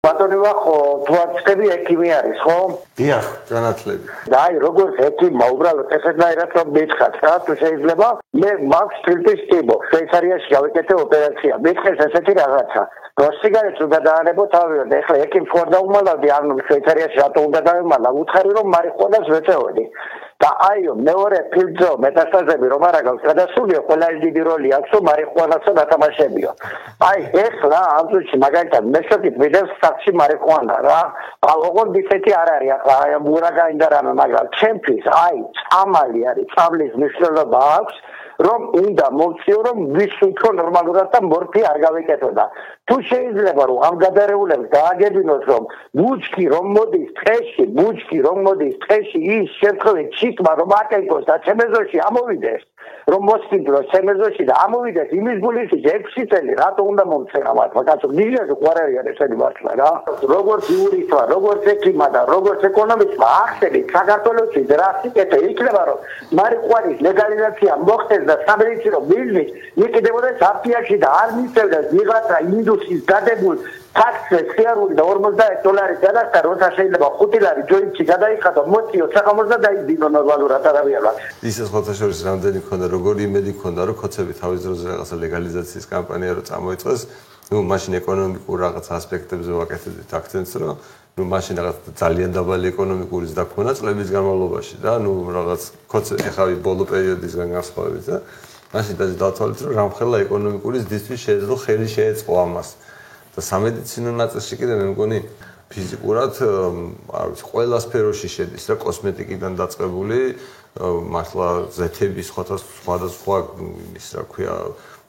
ბატონო ხო თვალწები ექიმი არის ხო? დიახ, განათლები. და აი როგორც ექიმმა უბრალოდ ესეთნაირად რომ მითხრათ რა თუ შეიძლება მე მაქვს ფილტვის ტიბო შვეიცარიაში გავიკეთე ოპერაცია მითხრეს ესეთი რაღაცა სიგარეტს უნდა დაანებო თავიდან ეხლა ექიმს ხوار დაუმალავდი ანუ შვეიცარიაში რატო უნდა დავემალა უთხარი რომ მარიხუანას ვეწეოდი და აიო მეორე ფილტვზე მეტასტაზები რომ არ აქვს გადასულიო ყველა დიდი როლი აქვს რომ მარიხუანასთან დათამაშებიო აი ეხლა ამ წუთში მაგალითად მეშოკით ვიდევს სახში მარიხუანა რა ოღონდ ისეთი არ არის ახლა აი ურაგანი და რამე მაგრამ ჩემთვის აი წამალი არის წამლის მნიშვნელობა აქვს რომ უნდა მოვწიო რომ ვის უფრო ნორმალურად და მორფი არ გავეკეთოდა თუ შეიძლება რომ ამ გადარეულებს დააგებინოს რომ ბუჩკი რომ მოდის ტყეში ის შემთხვევით ჩიტმა რომ აკეთოს და ჩემეზოში ამოვიდეს რომ მოსკიდროს ჩემეზოში და ამოვიდეს იმის გულისი 6 წელი რატო უნდა მომწერა მართლა კაცო ნიჟაზე ყوارარი არის ესეთი მართლა რა როგორც იურისტმა როგორც ექიმმა და როგორც ეკონომისტმა ახსენეთ საქართველოში რა სიკეთე იქნება რომ მარიხუანის ლეგალიზაცია მოხდეს და სამედიცინო ბიზნეს იყიდებოდეს აფრიკაში და არ მისცემდეს ვიღაცა ინდუსტრიის დადებულ ტაქსს ხიარული და $40 გადასცა როცა შეიძლება 5 ლარი ჯოინტში გადაიხადო მოწიო სახამოს და დაიძინო ნორმალურად არავიანად ისე ხოთაშორის რამდენი ქონდა როგორი იმედი ქონდა რომ ხოცები თავის დროზე რაღაცა ლეგალიზაციის კამპანია რო წამოიწყეს ნუ მაშინ ეკონომიკურ რაღაც ასპექტებზე ვაკეთებდით აქცენტს რომ ნუ მაშინ რაღაც ძალიან დაბალი ეკონომიკური ზრდა ქონა წლების განმავლობაში და ნუ რაღაც ხოცები ხავი ბოლო პერიოდისგან განსხვავებით და მაშინ დავთვალეთ რომ რამხელა ეკონომიკური ზრდისთვის შეეძლო ხელი შეეწყო ამას და სამედიცინო ნაწილში კიდე მე მგონი ფიზიკურად არ ვიცი ყველა სფეროში შედის რა კოსმეტიკიდან დაწყებული მართლა ზეთების სხვადასხვა ის რა ქვია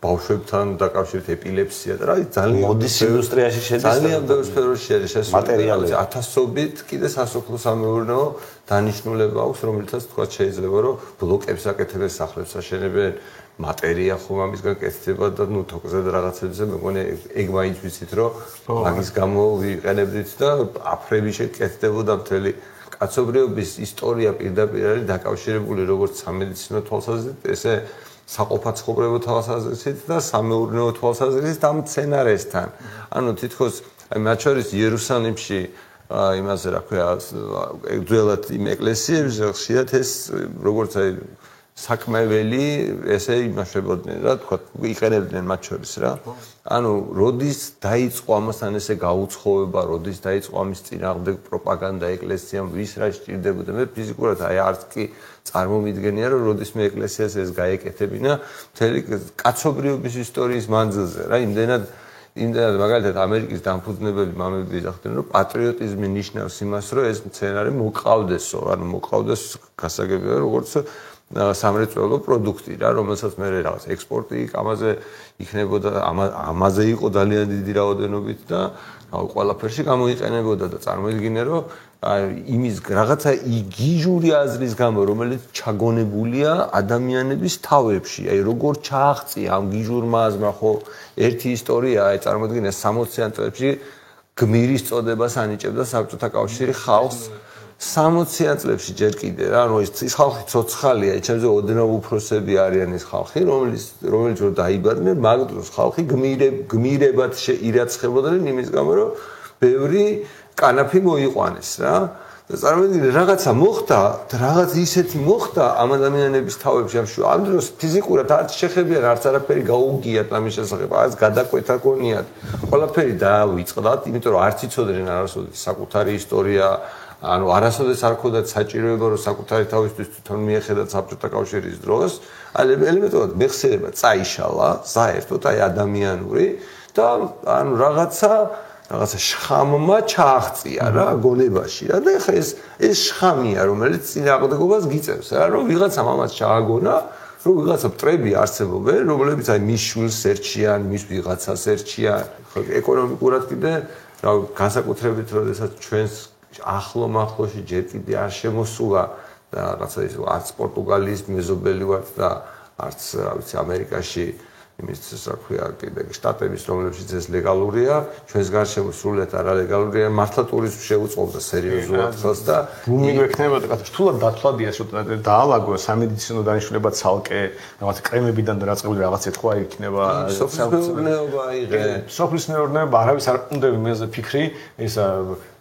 ბავშვებთან დაკავშირებით ეპილეფსია და რა ძალიან მოდის ინდუსტრიაში შედის ძალიან ბევრ სფეროში შედის მატერიალები ათასობით კიდე სასოფლო-სამეურნეო დანიშნულება აქვს რომელიცაც თქვა შეიძლება რომ ბლოკებს აკეთებენ სახლებს აშენებენ მატერია ხომ ამისგან კეთდება და ნუ თოკზე და რაღაცებზე მეგონი ეგ მაინც ვიცით რომ მაგის გამო ვიყენებდით და აფრები შეკეთდებოდა მთელი კაცობრიობის ისტორია პირდაპირ არის დაკავშირებული როგორც სამედიცინო თვალსაზრისით ესე საყოფაცხოვრებო თვალსაზრისით და სამეურნეო თვალსაზრისით ამ სცენარესთან ანუ თითქოს მათ შორის იერუსალიმში იმაზე რა ქვია ძველად იმ ეკლესიებში ხშირად ეს როგორც აი საკმეველი ესე იმაშებოდნენ რა თქვა იყენებდნენ მათ შორის რა ანუ როდის დაიწყო ამასთან ესე გაუცხოება როდის დაიწყო ამის წინააღმდეგ პროპაგანდა ეკლესიამ ვის რა სჭირდებოდა მე ფიზიკურად აი არც კი წარმომიდგენია რომ როდის მე ეკლესიას ეს გაეკეთებინა მთელი კაცობრიობის ისტორიის მანძილზე რა იმდენად მაგალითად ამერიკის დამფუძნებელი მამები იზახდნენ რომ პატრიოტიზმი ნიშნავს იმას რომ ეს სცენარი მოყავდესო ანუ მოყავდეს გასაგებია როგორც სამრეწველო პროდუქტი რა რომელსაც მე რაღაც ექსპორტი ამაზე იქნებოდა ამაზე იყო ძალიან დიდი რაოდენობით და ყველაფერში გამოიყენებოდა და წარმოიდგინე რომ იმის რაღაცა იგიჟური აზრის გამო რომელიც ჩაგონებულია ადამიანების თავებში აი როგორ ჩააღწია ამ გიჟურმა აზრმა ხო ერთი ისტორია აი წარმოიდგინე 60-იან წლებში გმირის წოდებას ანიჭებდა საბჭოთა კავშირი ხალხს 60-იან წლებში ჯერ კიდე რა ანუ ის ხალხი ცოცხალია ჩემზე ოდნავ უფროსები არიან ეს ხალხი რომელიც რო დაიბადნენ მაგ დროს ხალხი გმირებად შეირაცხებოდნენ იმის გამო რომ ბევრი კანაფი მოიყვანეს რა და წარმოიდგინე რაღაცა მოხდა და რაღაც ისეთი მოხდა ამ ადამიანების თავებში ამ დროს ფიზიკურად არც შეხებიან არც არაფერი გაუგიათ ამის შესახებ არც გადაკვეთა გონიათ ყველაფერი დაავიწყდათ იმიტომ რომ არც იცოდნენ არასოდეს საკუთარი ისტორია ანუ არასოდეს არ ქონდათ საჭიროება რომ საკუთარი თავისთვის თვითონ მიეხედათ საბჭოთა კავშირის დროს ელემენტარულად მეხსიერება წაიშალა საერთოდ აი ადამიანური და ანუ რაღაცა შხამმა ჩააღწია რა გონებაში რა და ეხლა ეს შხამია რომელიც წინააღმდეგობას გიწევს რა რომ ვიღაცამ ამას ჩააგონა რომ ვიღაცა მტრები არსებობენ რომლებიც აი მის შვილს ერჩიან მის ვიღაცას ერჩიან ეკონომიკურად კიდე რა განსაკუთრებით როდესაც ჩვენს ახლო-მახლოში ჯერ კიდე არ შემოსულა და რაღაცა ის არც პორტუგალიის მეზობელი ვართ და არც რა ვიცი ამერიკაში იმის რა ქვია კიდე შტატების რომლებშიც ეს ლეგალურია ჩვენს გარშემო სრულად არალეგალურია მართლა ტურიზმს შეუწყობდა სერიოზულად ხელს და ბუმი გვექნებოდა რთულად დათვლადია ცოტა დაალაგო სამედიცინო დანიშნულება ცალკე რაღაც კრემებიდან და რაწყებული რაღაც ეთქვა იქნება სოფლის მეურნეობა აიღე სოფლის მეურნეობა არავის არ უნდა იმაზე ფიქრი ისა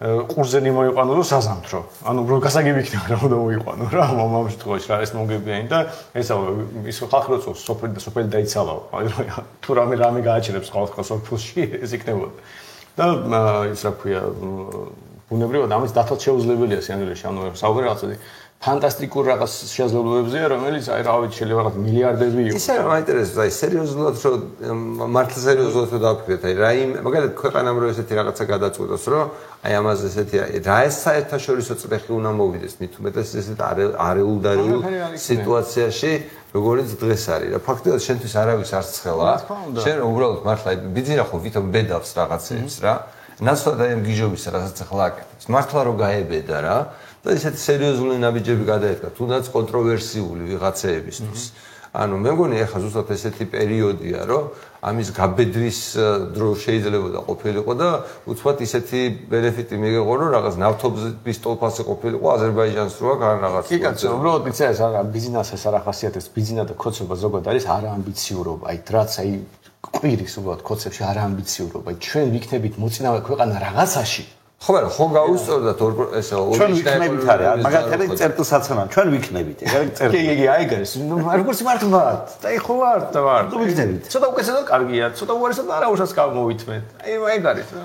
ყურძენი მოიყვანო და საზამთრო ანუ რო გასაგები იქნება რა უნდა მოიყვანო რა ამ შემთხვევაში რა ეს მოგებიანი და ესა ის ხალხი რო წოს სოფელი დაიცალა თუ რამე გააჩერებს ხალხს სოფელში ეს იქნებოდა და ის რა ქვია ბუნებრივად ამის დათვალ შეუძლებელია სინამდვილეში ანუ საუბარი რაღაცა ფანტასტიკურ რაღაც შესაძლებლობებზეა რომელიც აი რა ვიცი შეიძლება რაღაც მილიარდები იყოს ისე მაინტერესებს აი სერიოზულად რომ მართლა სერიოზულად რომ დავფიქრეთ აი რა იმ მაგალითად ქვეყანამ რო ესეთი რაღაცა გადაწყვიტოს რომ აი ამაზე ესეთი რა ეს საერთაშორისო წრეხი უნდა მოვიდეს მით უმეტეს ესეთ არეულდარეულ სიტუაციაში როგორც დღეს არის რა ფაქტობრივად შენთვის არავის არ ცხელა შენ უბრალოდ მართლა ბიძინა ხო ვითომ ბედავს რაღაცებს რა ნაცვლად აი ამ გიჟობის რასაც ახლა აკეთებს მართლა რომ გაებედა რა და ისეთი სერიოზული ნაბიჯები გადაედგა თუნდაც კონტროვერსიული ვიღაცეებისთვის ანუ მე მგონი ახლა ზუსტად ესეთი პერიოდია რომ ამის გაბედვის დრო შეიძლება და ყოფილიყო და უცბად ისეთი ბენეფიტი მიიღო რომ რაღაც ნავთობის ტოლფასი ყოფილიყო აზერბაიჯანს რო აქ არ რაღაც კი კაცო უბრალოდ იცი ეს არა ბიზნესს ეს არ ახასიათებს ბიზნესა და ქოცება ზოგადად არის არაამბიციურობა აი რაც აი ყვირის უბრალოდ ქოცებში არაამბიციურობა აი ჩვენ ვიქნებით მოწინავე ქვეყანა რაღაცაში ხო არა ხო გაუსწორდათ ესა ჩვენ ვიქნებით არის მაგათები წერტილსაცემან ჩვენ ვიქნებით ეგ წერტილი კი აი გას როგორც მართლად და აი ხო ვარ და ვარ ვიქნებით ცოტა უკეთესად კარგია ცოტა უარესად არა უშავს გამოვითმეთ აი ეგ არის რა